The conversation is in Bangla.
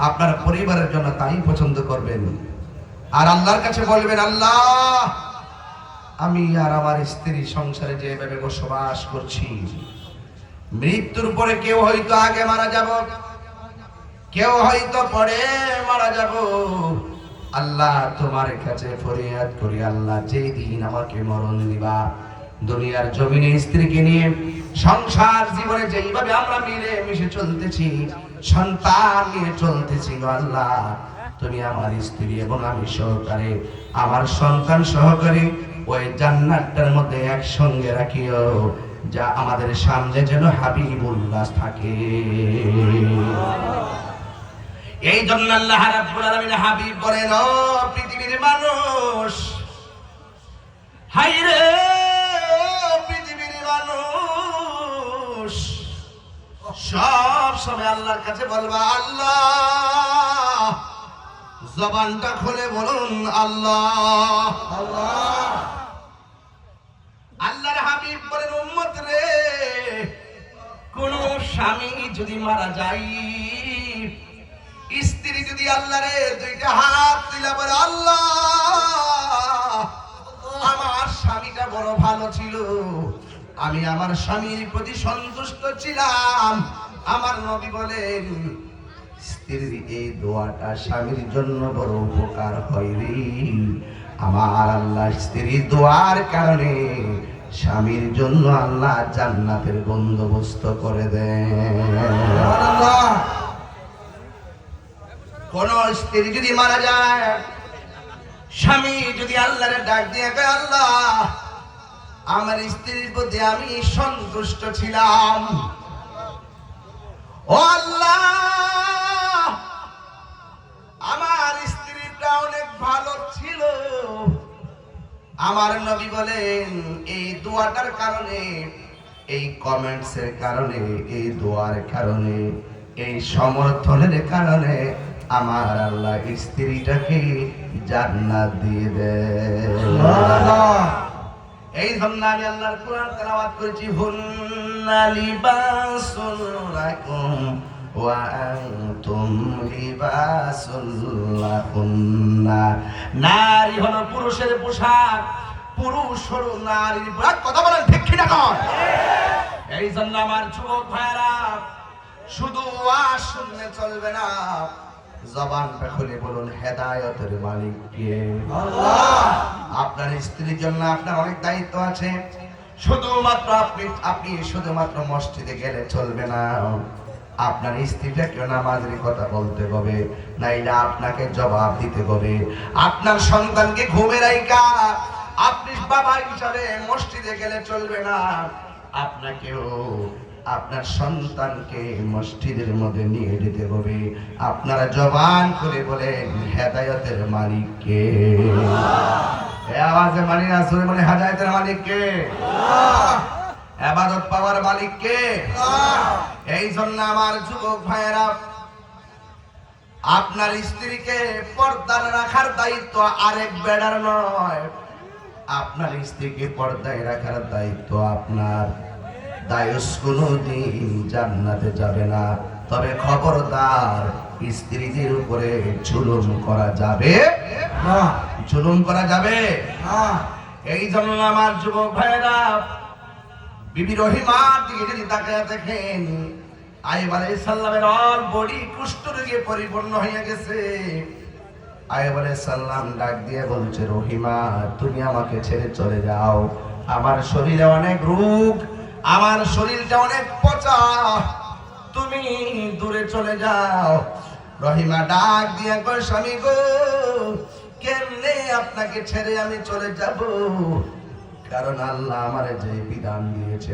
আপনার পরিবারের জন্য তাই পছন্দ করবেন। আর আল্লাহর কাছে বলবেন, আল্লাহ আমি আর আমার স্ত্রী সংসারে যেভাবে বসবাস করছি, মৃত্যুর পরে কেউ হয়তো আগে মারা যাব, কেউ হয়তো পরে মারা যাব। আল্লাহ তোমার কাছে ফরিয়াদ করি, আল্লাহ যেই দিন আমাকে মরণ দিবা, দুনিয়ার জমিনে স্ত্রীকে নিয়ে সংসার জীবনে যেইভাবে আমরা মিলে মিশে চলতেছি, সন্তান নিয়ে চলতেছি, আল্লাহ তুমি আমার স্ত্রী এবং আমি সহকারে, আমার সন্তান সহকারে ওই জান্নাতটার মধ্যে একসঙ্গে রাখিও, যা আমাদের সামনে যেন হাবিবুল্লাহ থাকে। এই জন্য আল্লাহ রাব্বুল আলামিন হাবিব বলেন, ও পৃথিবীর মানুষ, হায়রে পৃথিবীর মানুষ, সব সময় আল্লাহর কাছে বলবা আল্লাহ, জবানটা খুলে বলুন আল্লাহ আল্লাহ। আল্লাহর হাবিব বলেন, উম্মত রে, কোন স্বামী যদি মারা যায়, স্ত্রী যদি আল্লাহরে দুইটা হাত তুলে বলে, আল্লাহ আমার স্বামীটা বড় ভালো ছিল, আমি আমার স্বামীর প্রতি সন্তুষ্ট ছিলাম, আমার নবী বলেন স্ত্রীর এই দোয়াটা স্বামীর জন্য বড় উপকার হয় রে। আমার আল্লাহ স্ত্রীর দোয়ার কারণে স্বামীর জন্য আল্লাহ জান্নাতের বন্দোবস্ত করে দেন। কোন স্ত্রী যদি মারা যায়, স্বামী যদি আল্লাহরে ডাক দিয়ে কয়, আল্লাহ আমার স্ত্রীর প্রতি আমি সন্তুষ্ট ছিলাম, ও আল্লাহ আমার স্ত্রীটা অনেক ভালো ছিল, আমার নবী বলেন এই দোয়াটার কারণে, এই কমেন্টসের কারণে, এই দোয়ার কারণে, এই সমর্থনের কারণে আমার আল্লাহ স্ত্রীটাকে জান্নাত দিয়ে দেয়। এই জন্য আমি আল্লাহর কোরআন তেলাওয়াত করেছি, হুন্না লিবাসুল লাকুম ওয়া আনতুম লিবাসুল লাহুন্না। নারী হলো পুরুষের পোশাক, পুরুষ হলো নারীর পোশাক। কথা বলেন ঠিক কি না? এই জন্য আমার যুবক ভাইরা, শুধু ওয়াজ শুনলে চলবে না, জবানটা খুলে বলুন হেদায়েতের মালিক কে? আল্লাহ। আপনার স্ত্রীর জন্য আপনার অনেক দায়িত্ব আছে। শুধুমাত্র আপনি শুধুমাত্র মসজিদে গেলে চলবে না, আপনার স্ত্রীটাকে নামাজের কথা বলতে হবে, নাইলে আপনাকে জবাব দিতে হবে। আপনার সন্তানকে ঘুমে রাইখা আপনি বাবা হিসাবে মসজিদে গেলে চলবে না, আপনাকেও আপনার সন্তানকে মসজিদের মধ্যে নিয়ে যেতে হবে। আপনারা জবান করে বলেন হেদায়েতের মালিক কে? আওয়াজে মানি না, সুরে বলে হেদায়েতের মালিক কে? ইবাদত পাওয়ার মালিক কে? এই জন্য আমার যুবক ভাইয়েরা, আপনার স্ত্রীকে পর্দায় রাখার দায়িত্ব আরেক বেড়ার নয়, আপনার স্ত্রীকে পর্দায় রাখার দায়িত্ব আপনার। দায়ুস কোনদিন জান্নাতে যাবে না, তবে খবরদার স্ত্রীদের উপরে জুলুম করা যাবে না, জুলুম করা যাবে না। এই জন্য আমার যুবক ভাইরা, বিবি রহিমার দিকে যদি তাকায় দেখেন, আইয়ুব আলাইহিস সালামের অল বডি কুষ্ঠ রোগে পরিপূর্ণ হয়ে গেছে। আইয়ুব আলাইহিস সালাম ডাক দিয়ে বলছে, রহিমা তুমি আমাকে ছেড়ে চলে যাও, আমার শরীরে অনেক রোগ, আমার শরীরটা অনেক পচা, তুমি দূরে চলে যাও। রহিমা ডাক দিয়ে কয়, স্বামী গো কেমনে আপনাকে ছেড়ে আমি চলে যাব? কারণ আল্লাহ আমারে যে বিধান দিয়েছে